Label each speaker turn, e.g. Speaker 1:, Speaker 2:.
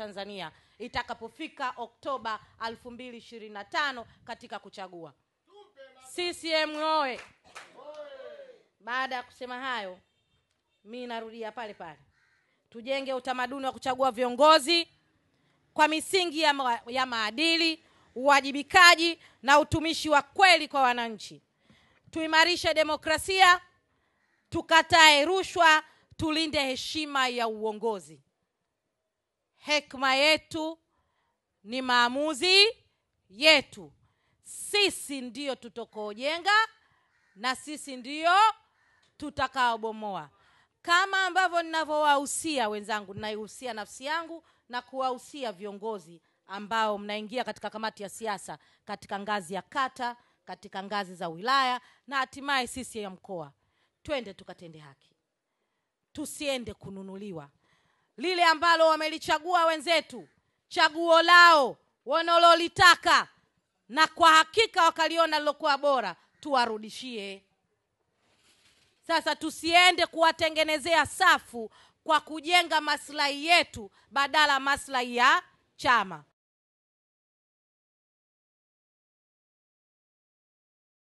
Speaker 1: Tanzania itakapofika Oktoba 2025 katika kuchagua. CCM oye! Baada ya kusema hayo, mimi narudia pale pale. Tujenge utamaduni wa kuchagua viongozi kwa misingi ya maadili, uwajibikaji na utumishi wa kweli kwa wananchi. Tuimarishe demokrasia, tukatae rushwa, tulinde heshima ya uongozi. Hekima yetu ni maamuzi yetu. Sisi ndio tutokojenga na sisi ndio tutakaobomoa. Kama ambavyo ninavyowahusia wenzangu, ninaihusia nafsi yangu na kuwahusia viongozi ambao mnaingia katika kamati ya siasa katika ngazi ya kata, katika ngazi za wilaya na hatimaye sisi ya mkoa. Twende tukatende haki. Tusiende kununuliwa. Lile ambalo wamelichagua wenzetu, chaguo lao wanalolitaka na kwa hakika wakaliona lilokuwa bora, tuwarudishie. Sasa tusiende kuwatengenezea safu kwa kujenga maslahi yetu badala maslahi ya chama.